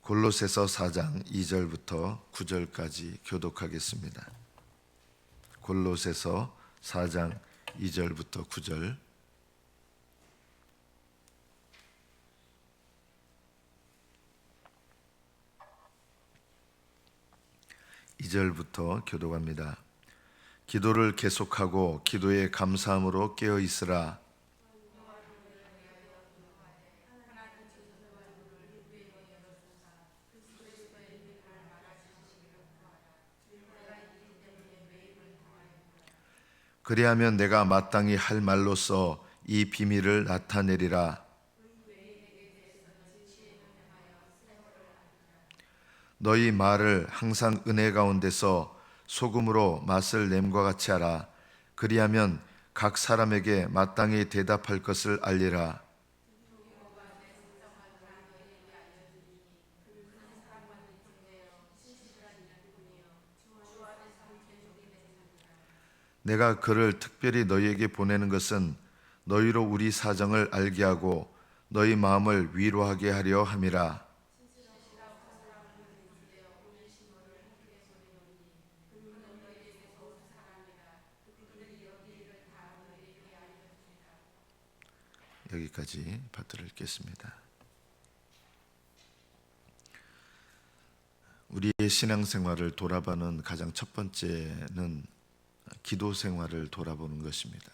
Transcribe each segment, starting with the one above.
골로새서 4장 2절부터 9절까지 교독하겠습니다. 골로새서 4장 2절부터 9절. (2절부터) 교독합니다. 기도를 계속하고 기도에 감사함으로 깨어 있으라. 그리하면 내가 마땅히 할 말로써 이 비밀을 나타내리라. 너희 말을 항상 은혜 가운데서 소금으로 맛을 냄과 같이 하라. 그리하면 각 사람에게 마땅히 대답할 것을 알리라. 내가 그를 특별히 너희에게 보내는 것은 너희로 우리 사정을 알게 하고 너희 마음을 위로하게 하려 함이라. 여기까지 받들어 읽겠습니다. 우리의 신앙생활을 돌아보는 가장 첫 번째는 기도 생활을 돌아보는 것입니다.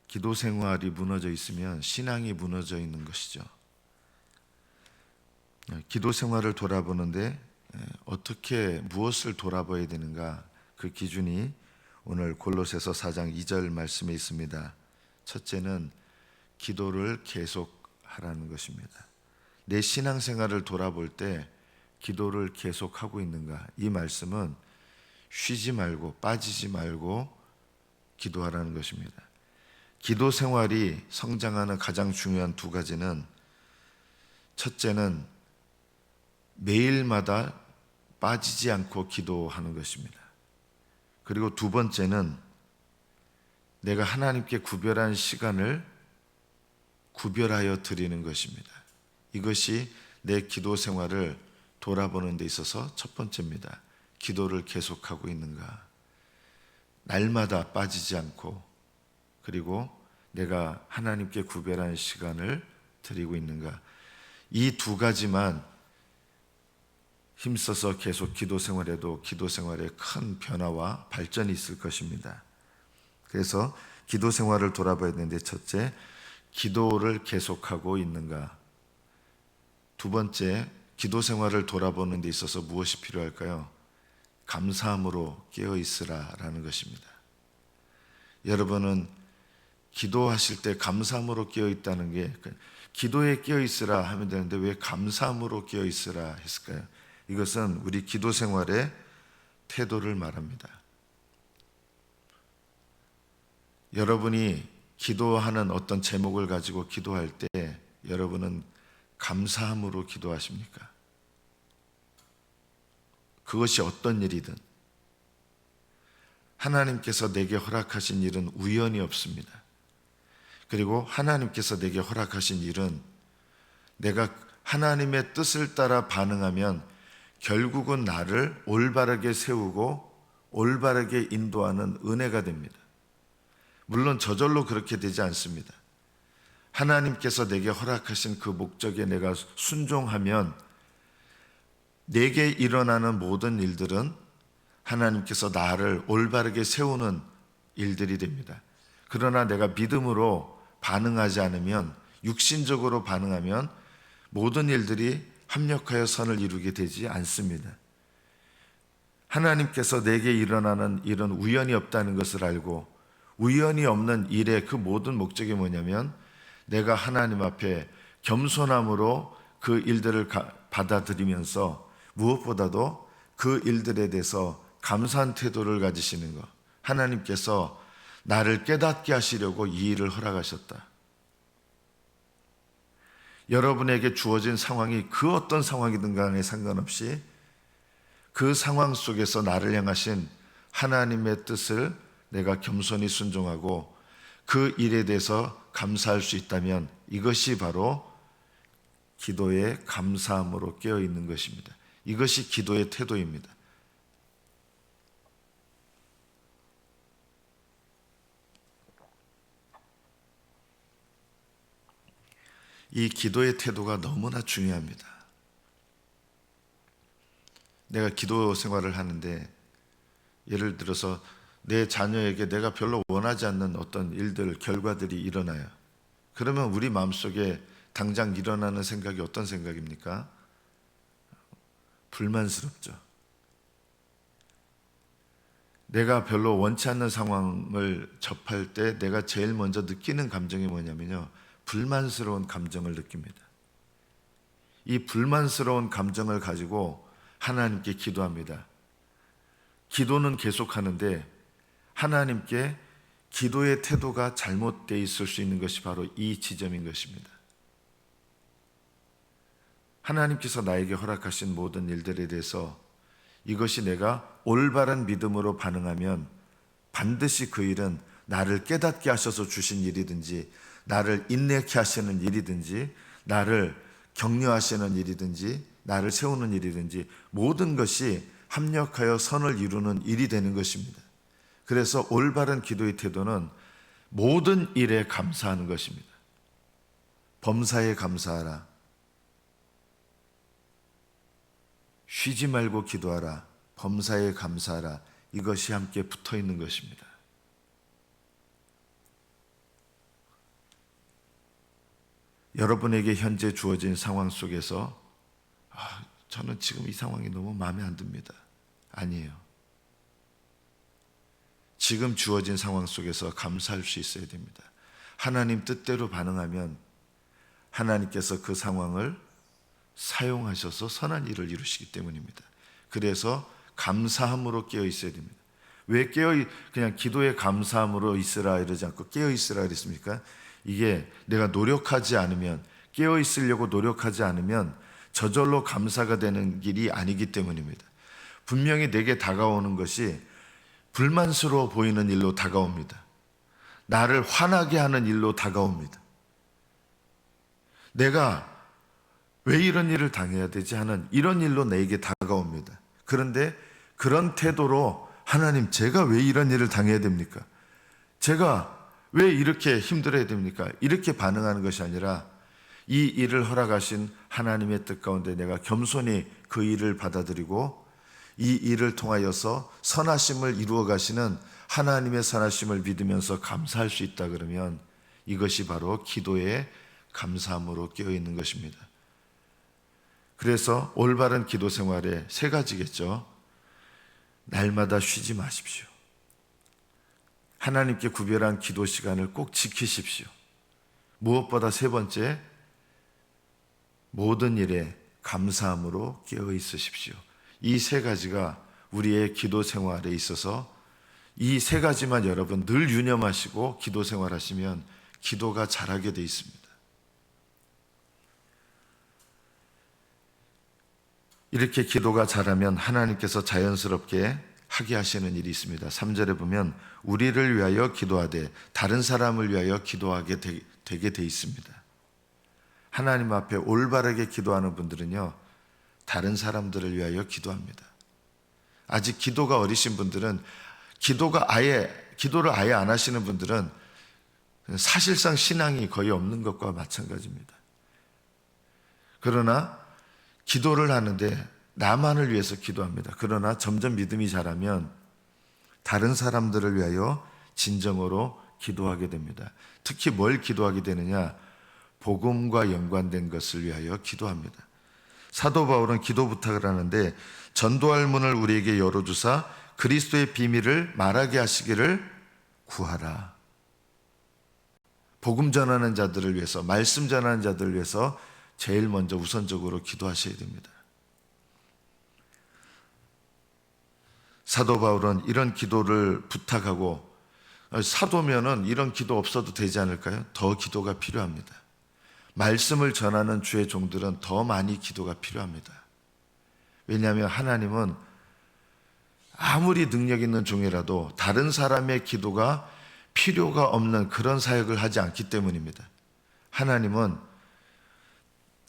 기도 생활이 무너져 있으면 신앙이 무너져 있는 것이죠. 기도 생활을 돌아보는데 어떻게 무엇을 돌아봐야 되는가, 그 기준이 오늘 골로새서 4장 2절 말씀에 있습니다. 첫째는 기도를 계속하라는 것입니다. 내 신앙생활을 돌아볼 때 기도를 계속하고 있는가, 이 말씀은 쉬지 말고 빠지지 말고 기도하라는 것입니다. 기도 생활이 성장하는 가장 중요한 두 가지는, 첫째는 매일마다 빠지지 않고 기도하는 것입니다. 그리고 두 번째는 내가 하나님께 구별한 시간을 구별하여 드리는 것입니다. 이것이 내 기도 생활을 돌아보는 데 있어서 첫 번째입니다. 기도를 계속하고 있는가, 날마다 빠지지 않고, 그리고 내가 하나님께 구별한 시간을 드리고 있는가, 이 두 가지만 힘써서 계속 기도 생활에도 기도 생활에 큰 변화와 발전이 있을 것입니다. 그래서 기도 생활을 돌아봐야 되는데, 첫째, 기도를 계속하고 있는가. 두 번째, 기도 생활을 돌아보는 데 있어서 무엇이 필요할까요? 감사함으로 깨어 있으라라는 것입니다. 여러분은 기도하실 때 감사함으로 깨어 있다는 게, 기도에 깨어 있으라 하면 되는데 왜 감사함으로 깨어 있으라 했을까요? 이것은 우리 기도 생활의 태도를 말합니다. 여러분이 기도하는 어떤 제목을 가지고 기도할 때 여러분은 감사함으로 기도하십니까? 그것이 어떤 일이든 하나님께서 내게 허락하신 일은 우연이 없습니다. 그리고 하나님께서 내게 허락하신 일은 내가 하나님의 뜻을 따라 반응하면 결국은 나를 올바르게 세우고 올바르게 인도하는 은혜가 됩니다. 물론 저절로 그렇게 되지 않습니다. 하나님께서 내게 허락하신 그 목적에 내가 순종하면 내게 일어나는 모든 일들은 하나님께서 나를 올바르게 세우는 일들이 됩니다. 그러나 내가 믿음으로 반응하지 않으면, 육신적으로 반응하면 모든 일들이 합력하여 선을 이루게 되지 않습니다. 하나님께서 내게 일어나는 일은 우연이 없다는 것을 알고, 우연이 없는 일의 그 모든 목적이 뭐냐면 내가 하나님 앞에 겸손함으로 그 일들을 받아들이면서 무엇보다도 그 일들에 대해서 감사한 태도를 가지시는 것. 하나님께서 나를 깨닫게 하시려고 이 일을 허락하셨다. 여러분에게 주어진 상황이 그 어떤 상황이든 간에 상관없이 그 상황 속에서 나를 향하신 하나님의 뜻을 내가 겸손히 순종하고 그 일에 대해서 감사할 수 있다면 이것이 바로 기도에 감사함으로 깨어 있는 것입니다. 이것이 기도의 태도입니다. 이 기도의 태도가 너무나 중요합니다. 내가 기도 생활을 하는데 예를 들어서 내 자녀에게 내가 별로 원하지 않는 어떤 일들, 결과들이 일어나요. 그러면 우리 마음속에 당장 일어나는 생각이 어떤 생각입니까? 불만스럽죠. 내가 별로 원치 않는 상황을 접할 때 내가 제일 먼저 느끼는 감정이 뭐냐면요, 불만스러운 감정을 느낍니다. 이 불만스러운 감정을 가지고 하나님께 기도합니다. 기도는 계속하는데 하나님께 기도의 태도가 잘못되어 있을 수 있는 것이 바로 이 지점인 것입니다. 하나님께서 나에게 허락하신 모든 일들에 대해서 이것이 내가 올바른 믿음으로 반응하면 반드시 그 일은 나를 깨닫게 하셔서 주신 일이든지, 나를 인내케 하시는 일이든지, 나를 격려하시는 일이든지, 나를 세우는 일이든지 모든 것이 합력하여 선을 이루는 일이 되는 것입니다. 그래서 올바른 기도의 태도는 모든 일에 감사하는 것입니다. 범사에 감사하라. 쉬지 말고 기도하라. 범사에 감사하라. 이것이 함께 붙어 있는 것입니다. 여러분에게 현재 주어진 상황 속에서 저는 지금 이 상황이 너무 마음에 안 듭니다. 아니에요. 지금 주어진 상황 속에서 감사할 수 있어야 됩니다. 하나님 뜻대로 반응하면 하나님께서 그 상황을 사용하셔서 선한 일을 이루시기 때문입니다. 그래서 감사함으로 깨어 있어야 됩니다. 왜 그냥 기도에 감사함으로 있으라 이러지 않고 깨어 있으라 그랬습니까? 이게 내가 노력하지 않으면, 깨어 있으려고 노력하지 않으면 저절로 감사가 되는 길이 아니기 때문입니다. 분명히 내게 다가오는 것이 불만스러워 보이는 일로 다가옵니다. 나를 화나게 하는 일로 다가옵니다. 내가 왜 이런 일을 당해야 되지 하는 이런 일로 내게 다가옵니다. 그런데 그런 태도로 하나님, 제가 왜 이런 일을 당해야 됩니까? 제가 왜 이렇게 힘들어야 됩니까? 이렇게 반응하는 것이 아니라 이 일을 허락하신 하나님의 뜻 가운데 내가 겸손히 그 일을 받아들이고 이 일을 통하여서 선하심을 이루어 가시는 하나님의 선하심을 믿으면서 감사할 수 있다 그러면 이것이 바로 기도의 감사함으로 깨어 있는 것입니다. 그래서 올바른 기도 생활에 세 가지겠죠. 날마다 쉬지 마십시오. 하나님께 구별한 기도 시간을 꼭 지키십시오. 무엇보다 세 번째, 모든 일에 감사함으로 깨어 있으십시오. 이 세 가지가 우리의 기도 생활에 있어서 이 세 가지만 여러분 늘 유념하시고 기도 생활하시면 기도가 잘하게 돼 있습니다. 이렇게 기도가 잘하면 하나님께서 자연스럽게 하게 하시는 일이 있습니다. 3절에 보면 우리를 위하여 기도하되 다른 사람을 위하여 기도하게 되게 돼 있습니다. 하나님 앞에 올바르게 기도하는 분들은요, 다른 사람들을 위하여 기도합니다. 아직 기도가 어리신 분들은, 기도를 아예 안 하시는 분들은 사실상 신앙이 거의 없는 것과 마찬가지입니다. 그러나 기도를 하는데 나만을 위해서 기도합니다. 그러나 점점 믿음이 자라면 다른 사람들을 위하여 진정으로 기도하게 됩니다. 특히 뭘 기도하게 되느냐? 복음과 연관된 것을 위하여 기도합니다. 사도 바울은 기도 부탁을 하는데 전도할 문을 우리에게 열어주사 그리스도의 비밀을 말하게 하시기를 구하라. 복음 전하는 자들을 위해서, 말씀 전하는 자들을 위해서 제일 먼저 우선적으로 기도하셔야 됩니다. 사도 바울은 이런 기도를 부탁하고, 사도면은 이런 기도 없어도 되지 않을까요? 더 기도가 필요합니다. 말씀을 전하는 주의 종들은 더 많이 기도가 필요합니다. 왜냐하면 하나님은 아무리 능력 있는 종이라도 다른 사람의 기도가 필요가 없는 그런 사역을 하지 않기 때문입니다. 하나님은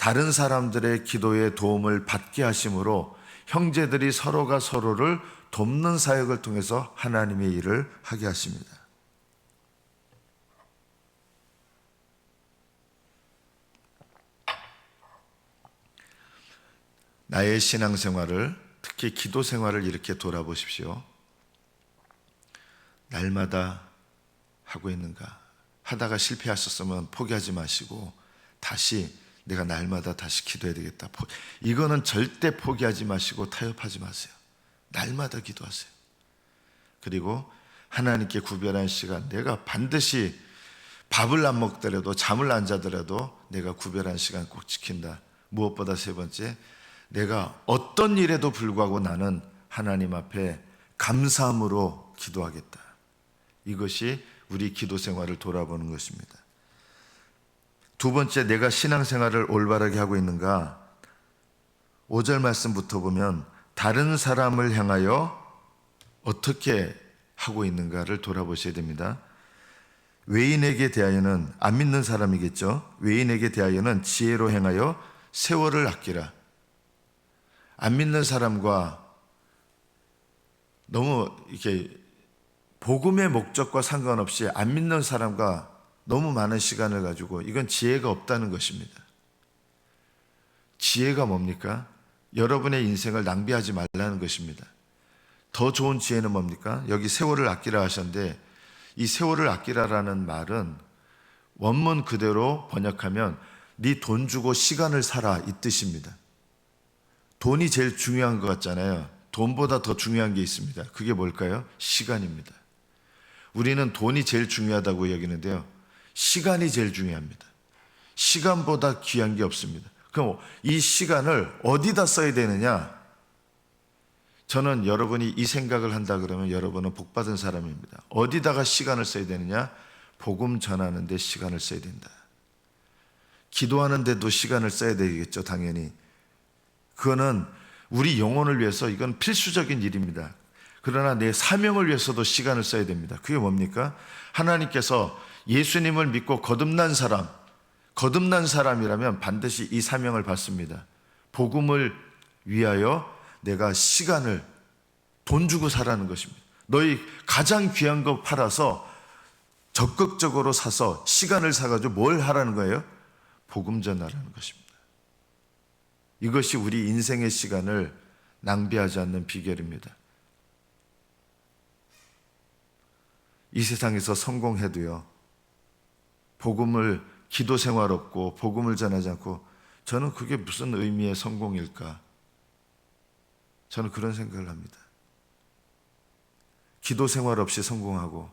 다른 사람들의 기도에 도움을 받게 하심으로 형제들이 서로가 서로를 돕는 사역을 통해서 하나님의 일을 하게 하십니다. 나의 신앙생활을, 특히 기도 생활을 이렇게 돌아보십시오. 날마다 하고 있는가? 하다가 실패하셨으면 포기하지 마시고 다시 내가 날마다 다시 기도해야 되겠다. 이거는 절대 포기하지 마시고 타협하지 마세요. 날마다 기도하세요. 그리고 하나님께 구별한 시간, 내가 반드시 밥을 안 먹더라도 잠을 안 자더라도 내가 구별한 시간 꼭 지킨다. 무엇보다 세 번째, 내가 어떤 일에도 불구하고 나는 하나님 앞에 감사함으로 기도하겠다. 이것이 우리 기도 생활을 돌아보는 것입니다. 두 번째, 내가 신앙생활을 올바르게 하고 있는가? 5절 말씀부터 보면 다른 사람을 향하여 어떻게 하고 있는가를 돌아보셔야 됩니다. 외인에게 대하여는, 안 믿는 사람이겠죠. 외인에게 대하여는 지혜로 행하여 세월을 아끼라. 안 믿는 사람과 너무 이렇게 복음의 목적과 상관없이 안 믿는 사람과 너무 많은 시간을 가지고, 이건 지혜가 없다는 것입니다. 지혜가 뭡니까? 여러분의 인생을 낭비하지 말라는 것입니다. 더 좋은 지혜는 뭡니까? 여기 세월을 아끼라 하셨는데, 이 세월을 아끼라라는 말은 원문 그대로 번역하면 네 돈 주고 시간을 사라, 이 뜻입니다. 돈이 제일 중요한 것 같잖아요. 돈보다 더 중요한 게 있습니다. 그게 뭘까요? 시간입니다. 우리는 돈이 제일 중요하다고 여기는데요, 시간이 제일 중요합니다. 시간보다 귀한 게 없습니다. 그럼 이 시간을 어디다 써야 되느냐? 저는 여러분이 이 생각을 한다 그러면 여러분은 복받은 사람입니다. 어디다가 시간을 써야 되느냐? 복음 전하는 데 시간을 써야 된다. 기도하는 데도 시간을 써야 되겠죠, 당연히. 그거는 우리 영혼을 위해서 이건 필수적인 일입니다. 그러나 내 사명을 위해서도 시간을 써야 됩니다. 그게 뭡니까? 하나님께서 예수님을 믿고 거듭난 사람이라면 반드시 이 사명을 받습니다. 복음을 위하여 내가 시간을 돈 주고 사라는 것입니다. 너희 가장 귀한 거 팔아서 적극적으로 사서 시간을 사가지고 뭘 하라는 거예요? 복음 전하라는 것입니다. 이것이 우리 인생의 시간을 낭비하지 않는 비결입니다. 이 세상에서 성공해도요, 복음을, 기도 생활 없고 복음을 전하지 않고, 저는 그게 무슨 의미의 성공일까? 저는 그런 생각을 합니다. 기도 생활 없이 성공하고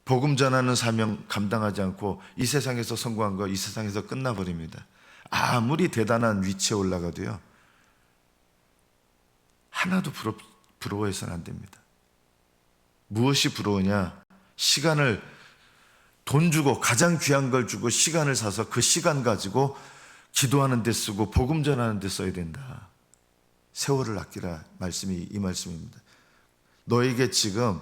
복음 전하는 사명 감당하지 않고 이 세상에서 성공한 거 이 세상에서 끝나버립니다. 아무리 대단한 위치에 올라가도요, 하나도 부러워해서는 안 됩니다. 무엇이 부러우냐? 시간을, 돈 주고 가장 귀한 걸 주고 시간을 사서 그 시간 가지고 기도하는 데 쓰고 복음 전하는 데 써야 된다. 세월을 아끼라 말씀이 이 말씀입니다. 너에게 지금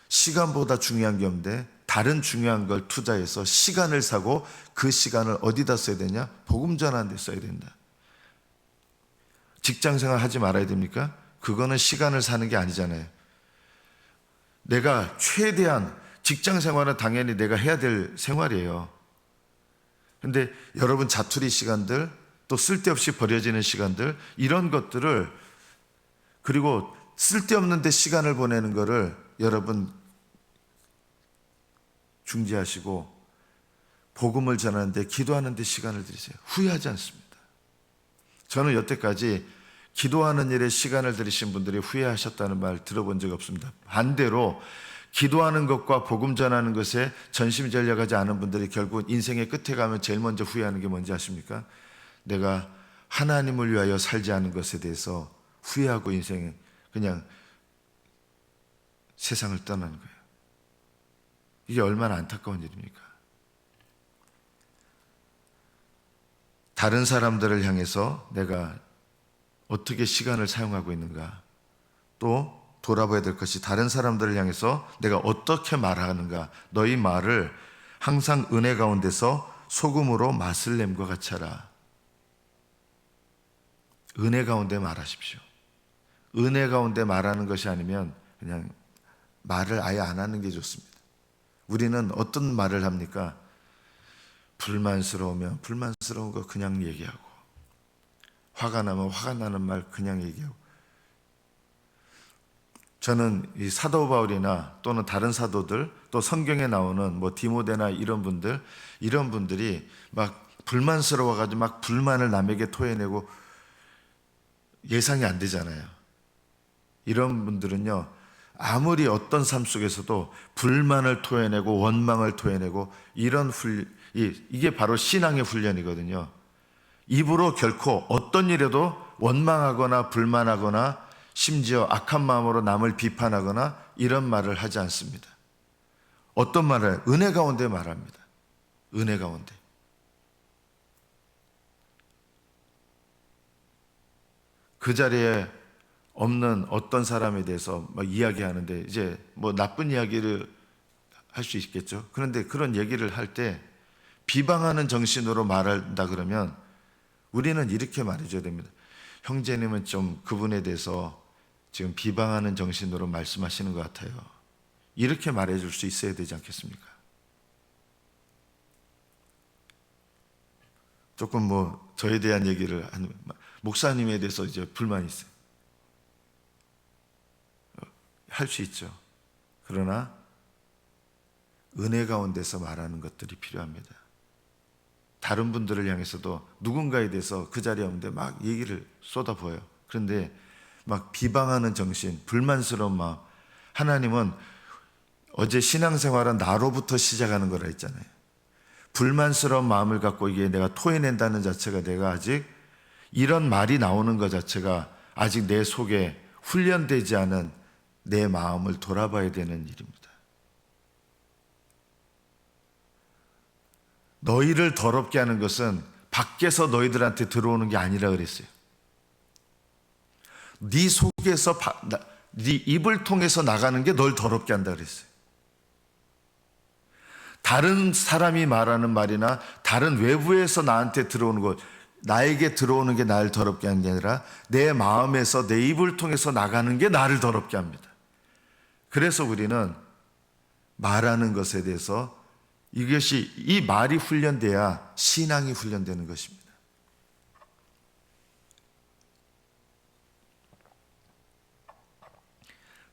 시간보다 중요한 게 없는데 다른 중요한 걸 투자해서 시간을 사고 그 시간을 어디다 써야 되냐? 복음 전하는 데 써야 된다. 직장생활 하지 말아야 됩니까? 그거는 시간을 사는 게 아니잖아요. 내가 최대한, 직장생활은 당연히 내가 해야 될 생활이에요. 근데 여러분 자투리 시간들, 또 쓸데없이 버려지는 시간들, 이런 것들을, 그리고 쓸데없는 데 시간을 보내는 거를 여러분 중지하시고 복음을 전하는데, 기도하는 데 시간을 들이세요. 후회하지 않습니다. 저는 여태까지 기도하는 일에 시간을 들이신 분들이 후회하셨다는 말 들어본 적 없습니다. 반대로 기도하는 것과 복음 전하는 것에 전심전력하지 않은 분들이 결국 인생의 끝에 가면 제일 먼저 후회하는 게 뭔지 아십니까? 내가 하나님을 위하여 살지 않은 것에 대해서 후회하고 인생에 그냥 세상을 떠나는 거예요. 이게 얼마나 안타까운 일입니까? 다른 사람들을 향해서 내가 어떻게 시간을 사용하고 있는가? 또 돌아봐야 될 것이, 다른 사람들을 향해서 내가 어떻게 말하는가? 너희 말을 항상 은혜 가운데서 소금으로 맛을 냄과 같이 하라. 은혜 가운데 말하십시오. 은혜 가운데 말하는 것이 아니면 그냥 말을 아예 안 하는 게 좋습니다. 우리는 어떤 말을 합니까? 불만스러우면 불만스러운 거 그냥 얘기하고, 화가 나면 화가 나는 말 그냥 얘기하고. 저는 이 사도 바울이나 또는 다른 사도들, 또 성경에 나오는 뭐 디모데나 이런 분들이 막 불만스러워가지고 막 불만을 남에게 토해내고 예상이 안 되잖아요. 이런 분들은요, 아무리 어떤 삶 속에서도 불만을 토해내고 원망을 토해내고 이런 이게 바로 신앙의 훈련이거든요. 입으로 결코 어떤 일에도 원망하거나 불만하거나 심지어 악한 마음으로 남을 비판하거나 이런 말을 하지 않습니다. 어떤 말을? 은혜 가운데 말합니다. 은혜 가운데. 그 자리에 없는 어떤 사람에 대해서 막 이야기하는데, 이제 뭐 나쁜 이야기를 할 수 있겠죠. 그런데 그런 얘기를 할 때 비방하는 정신으로 말한다 그러면 우리는 이렇게 말해줘야 됩니다. 형제님은 좀 그분에 대해서 지금 비방하는 정신으로 말씀하시는 것 같아요. 이렇게 말해줄 수 있어야 되지 않겠습니까? 조금 뭐 저에 대한 얘기를 하는, 목사님에 대해서 이제 불만이 있어요. 할 수 있죠. 그러나 은혜 가운데서 말하는 것들이 필요합니다. 다른 분들을 향해서도 누군가에 대해서 그 자리에 없는데 막 얘기를 쏟아부어요. 그런데 막 비방하는 정신, 불만스러운 마음. 하나님은 어제 신앙생활은 나로부터 시작하는 거라 했잖아요. 불만스러운 마음을 갖고 이게 내가 토해낸다는 자체가, 내가 아직 이런 말이 나오는 것 자체가 아직 내 속에 훈련되지 않은 내 마음을 돌아봐야 되는 일입니다. 너희를 더럽게 하는 것은 밖에서 너희들한테 들어오는 게 아니라 그랬어요. 네 속에서, 네 입을 통해서 나가는 게 널 더럽게 한다 그랬어요. 다른 사람이 말하는 말이나 다른 외부에서 나한테 들어오는 것, 나에게 들어오는 게 나를 더럽게 하는 게 아니라 내 마음에서 내 입을 통해서 나가는 게 나를 더럽게 합니다. 그래서 우리는 말하는 것에 대해서 이 말이 훈련돼야 신앙이 훈련되는 것입니다.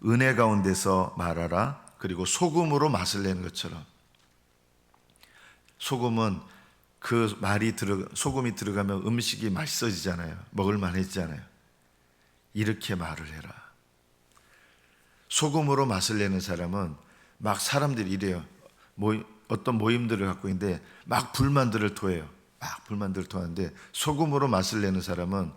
은혜 가운데서 말하라. 그리고 소금으로 맛을 내는 것처럼, 소금은 소금이 들어가면 음식이 맛있어지잖아요. 먹을만해지잖아요. 이렇게 말을 해라. 소금으로 맛을 내는 사람은 막 사람들이 이래요. 어떤 모임들을 갖고 있는데 막 불만들을 토해요. 막 불만들을 토하는데, 소금으로 맛을 내는 사람은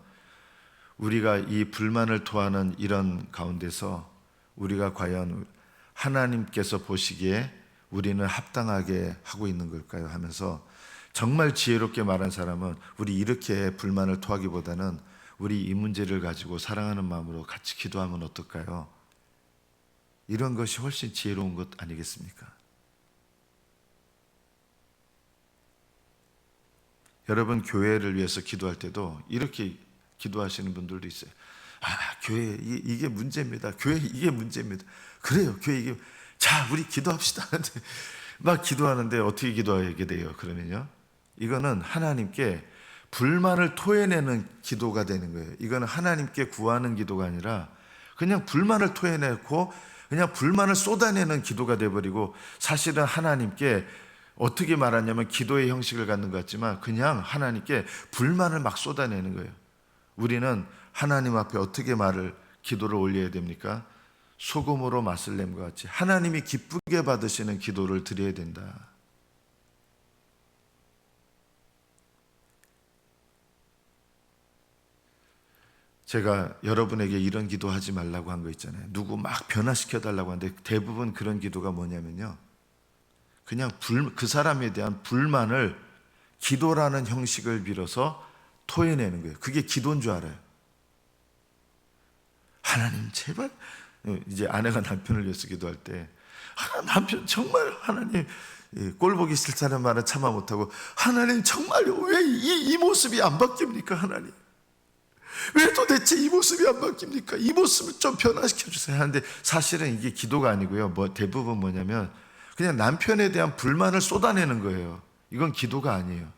우리가 이 불만을 토하는 이런 가운데서 우리가 과연 하나님께서 보시기에 우리는 합당하게 하고 있는 걸까요? 하면서 정말 지혜롭게 말한 사람은 우리 이렇게 불만을 토하기보다는 우리 이 문제를 가지고 사랑하는 마음으로 같이 기도하면 어떨까요? 이런 것이 훨씬 지혜로운 것 아니겠습니까? 여러분, 교회를 위해서 기도할 때도 이렇게 기도하시는 분들도 있어요. 교회 이게 문제입니다. 교회 이게 문제입니다. 그래요, 교회 이게. 자, 우리 기도합시다. 막 기도하는데 어떻게 기도하게 돼요? 그러면요, 이거는 하나님께 불만을 토해내는 기도가 되는 거예요. 이거는 하나님께 구하는 기도가 아니라 그냥 불만을 토해내고 그냥 불만을 쏟아내는 기도가 돼버리고, 사실은 하나님께 어떻게 말하냐면 기도의 형식을 갖는 것 같지만 그냥 하나님께 불만을 막 쏟아내는 거예요. 우리는 하나님 앞에 어떻게 기도를 올려야 됩니까? 소금으로 맛을 냄과 같이 하나님이 기쁘게 받으시는 기도를 드려야 된다. 제가 여러분에게 이런 기도하지 말라고 한 거 있잖아요. 누구 막 변화시켜 달라고 하는데 대부분 그런 기도가 뭐냐면요, 그냥 그 사람에 대한 불만을 기도라는 형식을 빌어서 토해내는 거예요. 그게 기도인 줄 알아요. 하나님 제발, 이제 아내가 남편을 위해서 기도할 때, 남편 정말 하나님 꼴 보기 싫다는 말은 참아 못하고, 하나님 정말요, 왜 이 모습이 안 바뀝니까? 하나님, 왜 도대체 이 모습이 안 바뀝니까? 이 모습을 좀 변화시켜 주세요 하는데, 사실은 이게 기도가 아니고요, 대부분 뭐냐면 그냥 남편에 대한 불만을 쏟아내는 거예요. 이건 기도가 아니에요.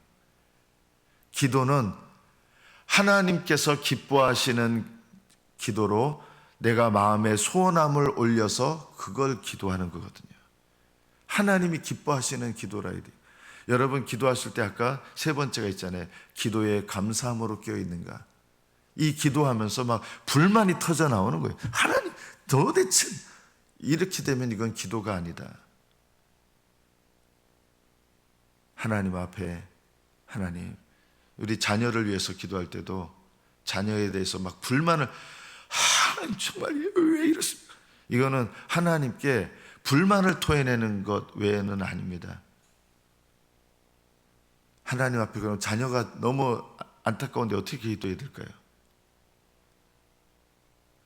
기도는 하나님께서 기뻐하시는 기도로 내가 마음에 소원함을 올려서 그걸 기도하는 거거든요. 하나님이 기뻐하시는 기도라 해야 돼요. 여러분 기도하실 때 아까 세 번째가 있잖아요. 기도에 감사함으로 끼어 있는가. 이 기도하면서 막 불만이 터져 나오는 거예요. 하나님 도대체, 이렇게 되면 이건 기도가 아니다. 하나님 앞에, 하나님, 우리 자녀를 위해서 기도할 때도 자녀에 대해서 막 불만을, 하나님 정말 왜 이렇습니까? 이거는 하나님께 불만을 토해내는 것 외에는 아닙니다. 하나님 앞에 그럼 자녀가 너무 안타까운데 어떻게 기도해야 될까요?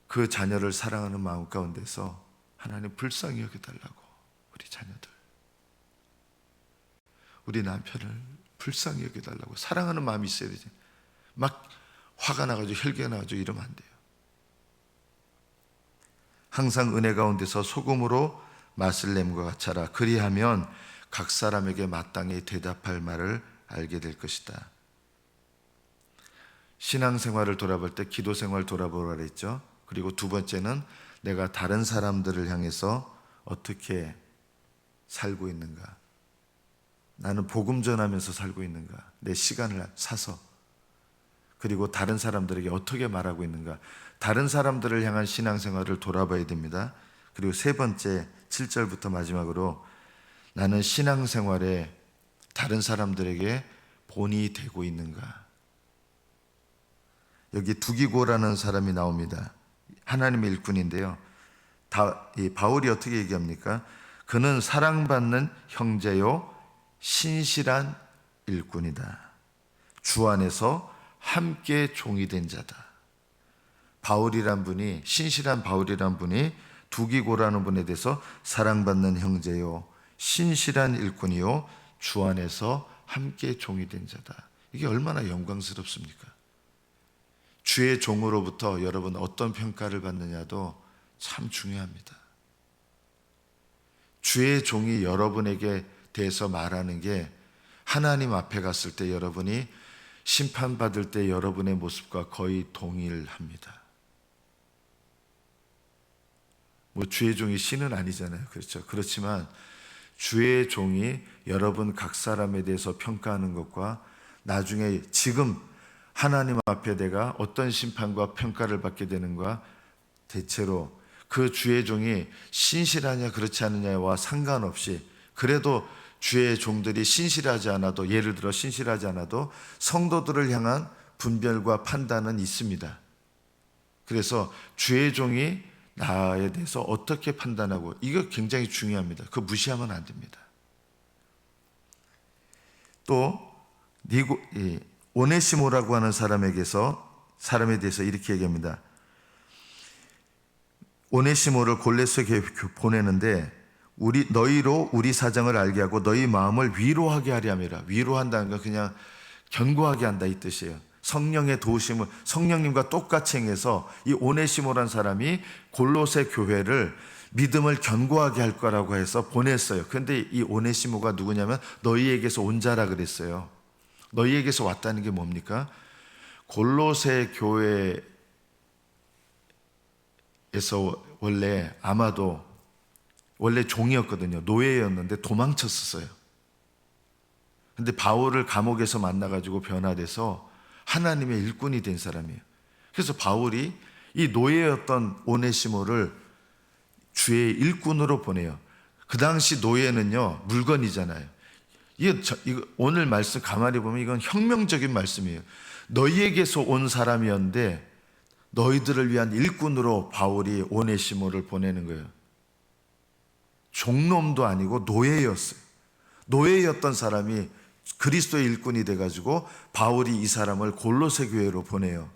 그 자녀를 사랑하는 마음 가운데서 하나님 불쌍히 여겨달라고, 우리 자녀들, 우리 남편을 불쌍히 여겨달라고 사랑하는 마음이 있어야 되지. 막 화가 나가지고 혈기가 나가지고 이러면 안 돼요. 항상 은혜 가운데서 소금으로 맛을 냄과 같아라. 그리하면 각 사람에게 마땅히 대답할 말을 알게 될 것이다. 신앙생활을 돌아볼 때 기도생활 돌아보라 그랬죠. 그리고 두 번째는 내가 다른 사람들을 향해서 어떻게 살고 있는가. 나는 복음 전하면서 살고 있는가. 내 시간을 사서. 그리고 다른 사람들에게 어떻게 말하고 있는가. 다른 사람들을 향한 신앙생활을 돌아봐야 됩니다. 그리고 세 번째 7절부터 마지막으로 나는 신앙생활에 다른 사람들에게 본이 되고 있는가. 여기 두기고라는 사람이 나옵니다. 하나님의 일꾼인데요. 바울이 어떻게 얘기합니까? 그는 사랑받는 형제요 신실한 일꾼이다. 주 안에서 함께 종이 된 자다. 바울이란 분이, 신실한 바울이란 분이 두기고라는 분에 대해서 사랑받는 형제요 신실한 일꾼이요 주 안에서 함께 종이 된 자다. 이게 얼마나 영광스럽습니까? 주의 종으로부터 여러분 어떤 평가를 받느냐도 참 중요합니다. 주의 종이 여러분에게 대해서 말하는 게 하나님 앞에 갔을 때 여러분이 심판받을 때 여러분의 모습과 거의 동일합니다. 주의 종이 신은 아니잖아요. 그렇죠? 그렇지만 주의 종이 여러분 각 사람에 대해서 평가하는 것과 나중에 지금 하나님 앞에 내가 어떤 심판과 평가를 받게 되는가, 대체로 그 주의 종이 신실하냐 그렇지 않느냐와 상관없이, 그래도 주의 종들이 신실하지 않아도, 예를 들어 신실하지 않아도 성도들을 향한 분별과 판단은 있습니다. 그래서 주의 종이 나에 대해서 어떻게 판단하고, 이거 굉장히 중요합니다. 그거 무시하면 안 됩니다. 또 오네시모라고 하는 사람에 대해서 이렇게 얘기합니다. 오네시모를 골로새에 보내는데 너희로 우리 사정을 알게 하고 너희 마음을 위로하게 하려 함이라. 위로한다는 건 그냥 견고하게 한다 이 뜻이에요. 성령의 도우심을, 성령님과 똑같이 행해서 이 오네시모란 사람이 골로새 교회를 믿음을 견고하게 할 거라고 해서 보냈어요. 그런데 이 오네시모가 누구냐면 너희에게서 온 자라 그랬어요. 너희에게서 왔다는 게 뭡니까? 골로새 교회에서 원래 종이었거든요. 노예였는데 도망쳤었어요. 근데 바울을 감옥에서 만나가지고 변화돼서 하나님의 일꾼이 된 사람이에요. 그래서 바울이 이 노예였던 오네시모를 주의 일꾼으로 보내요. 그 당시 노예는요, 물건이잖아요. 이거 오늘 말씀 가만히 보면 이건 혁명적인 말씀이에요. 너희에게서 온 사람이었는데 너희들을 위한 일꾼으로 바울이 오네시모를 보내는 거예요. 종놈도 아니고 노예였어요. 노예였던 사람이 그리스도의 일꾼이 돼가지고 바울이 이 사람을 골로새 교회로 보내요.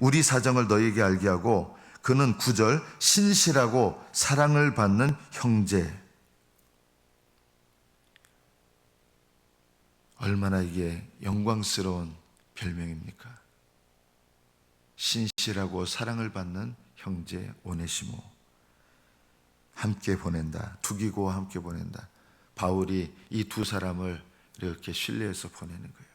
우리 사정을 너희에게 알게 하고 그는 9절 신실하고 사랑을 받는 형제. 얼마나 이게 영광스러운 별명입니까? 신실하고 사랑을 받는 형제 오네시모, 함께 보낸다. 두기고와 함께 보낸다. 바울이 이 두 사람을 이렇게 신뢰해서 보내는 거예요.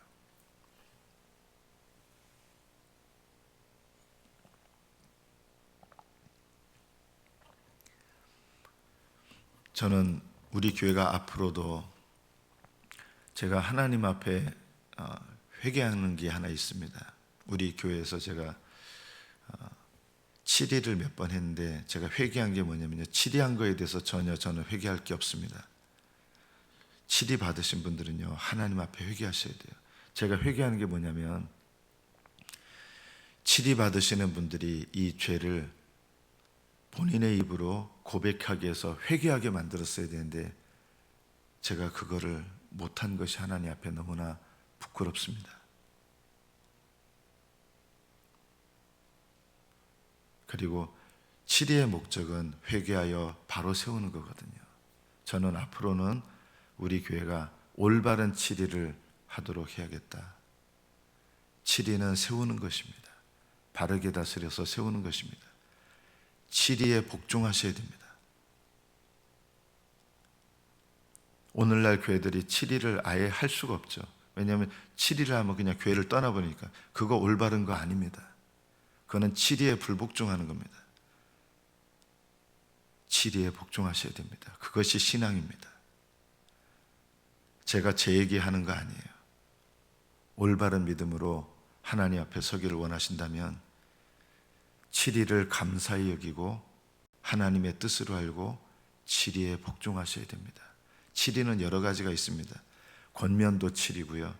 저는 우리 교회가 앞으로도 제가 하나님 앞에 회개하는 게 하나 있습니다. 우리 교회에서 제가 7일을 몇 번 했는데 제가 회개한 게 뭐냐면요, 7위한 거에 대해서 전혀 저는 회개할 게 없습니다. 7위 받으신 분들은요, 하나님 앞에 회개하셔야 돼요. 제가 회개하는 게 뭐냐면, 7위 받으시는 분들이 이 죄를 본인의 입으로 고백하게 해서 회개하게 만들었어야 되는데 제가 그거를 못한 것이 하나님 앞에 너무나 부끄럽습니다. 그리고 7위의 목적은 회개하여 바로 세우는 거거든요. 저는 앞으로는 우리 교회가 올바른 7위를 하도록 해야겠다. 7위는 세우는 것입니다. 바르게 다스려서 세우는 것입니다. 7위에 복종하셔야 됩니다. 오늘날 교회들이 7위를 아예 할 수가 없죠. 왜냐하면 7위를 하면 그냥 교회를 떠나버리니까. 그거 올바른 거 아닙니다. 그거는 7위에 불복종하는 겁니다. 7위에 복종하셔야 됩니다. 그것이 신앙입니다. 제가 제 얘기하는 거 아니에요. 올바른 믿음으로 하나님 앞에 서기를 원하신다면 7위를 감사히 여기고 하나님의 뜻으로 알고 7위에 복종하셔야 됩니다. 7위는 여러 가지가 있습니다. 권면도 7위고요.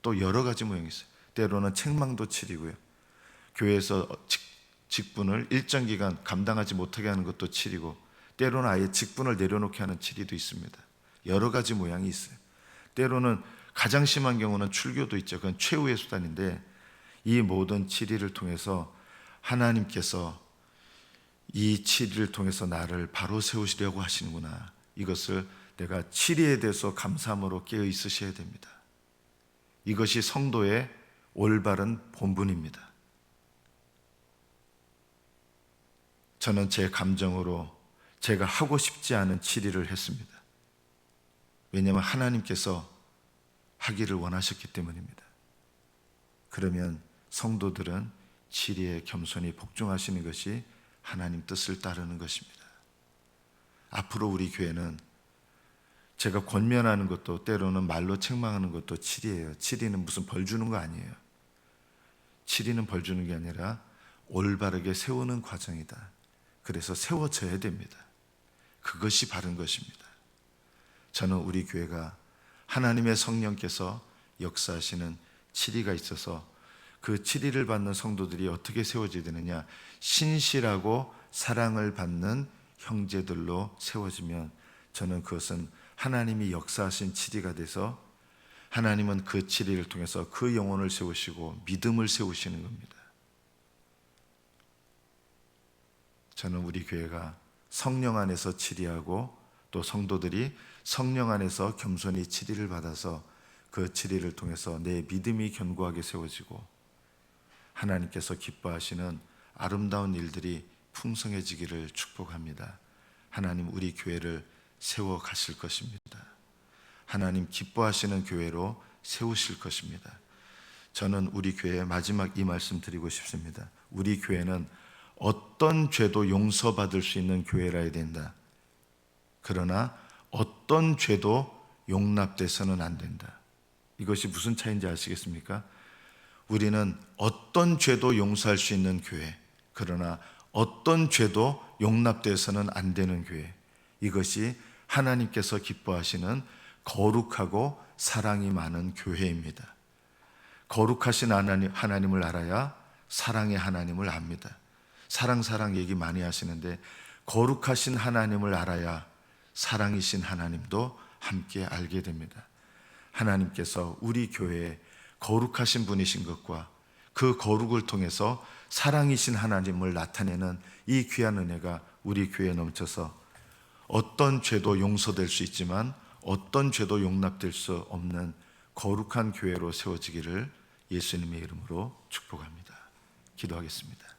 또 여러 가지 모양이 있어요. 때로는 책망도 7위고요. 교회에서 직분을 일정 기간 감당하지 못하게 하는 것도 7위고, 때로는 아예 직분을 내려놓게 하는 7위도 있습니다. 여러 가지 모양이 있어요. 때로는 가장 심한 경우는 출교도 있죠. 그건 최후의 수단인데, 이 모든 7위를 통해서 하나님께서 이 7위를 통해서 나를 바로 세우시려고 하시는구나, 이것을 내가 7위에 대해서 감사함으로 깨어 있으셔야 됩니다. 이것이 성도의 올바른 본분입니다. 저는 제 감정으로 제가 하고 싶지 않은 7위를 했습니다. 왜냐하면 하나님께서 하기를 원하셨기 때문입니다. 그러면 성도들은 7위에 겸손히 복종하시는 것이 하나님 뜻을 따르는 것입니다. 앞으로 우리 교회는 제가 권면하는 것도, 때로는 말로 책망하는 것도 7위예요. 7위는 무슨 벌 주는 거 아니에요. 7위는 벌 주는 게 아니라 올바르게 세우는 과정이다. 그래서 세워져야 됩니다. 그것이 바른 것입니다. 저는 우리 교회가 하나님의 성령께서 역사하시는 7위가 있어서 그 7위를 받는 성도들이 어떻게 세워져야 되느냐, 신실하고 사랑을 받는 형제들로 세워지면 저는 그것은 하나님이 역사하신 7위가 돼서 하나님은 그 7위를 통해서 그 영혼을 세우시고 믿음을 세우시는 겁니다. 저는 우리 교회가 성령 안에서 7위하고 또 성도들이 성령 안에서 겸손히 7위를 받아서 그 7위를 통해서 내 믿음이 견고하게 세워지고 하나님께서 기뻐하시는 아름다운 일들이 풍성해지기를 축복합니다. 하나님 우리 교회를 세워 가실 것입니다. 하나님 기뻐하시는 교회로 세우실 것입니다. 저는 우리 교회에 마지막 이 말씀 드리고 싶습니다. 우리 교회는 어떤 죄도 용서받을 수 있는 교회라야 된다. 그러나 어떤 죄도 용납돼서는 안 된다. 이것이 무슨 차이인지 아시겠습니까? 우리는 어떤 죄도 용서할 수 있는 교회, 그러나 어떤 죄도 용납돼서는 안 되는 교회, 이것이 하나님께서 기뻐하시는 거룩하고 사랑이 많은 교회입니다. 거룩하신 하나님을 알아야 사랑의 하나님을 압니다. 사랑 얘기 많이 하시는데 거룩하신 하나님을 알아야 사랑이신 하나님도 함께 알게 됩니다. 하나님께서 우리 교회에 거룩하신 분이신 것과 그 거룩을 통해서 사랑이신 하나님을 나타내는 이 귀한 은혜가 우리 교회에 넘쳐서 어떤 죄도 용서될 수 있지만 어떤 죄도 용납될 수 없는 거룩한 교회로 세워지기를 예수님의 이름으로 축복합니다. 기도하겠습니다.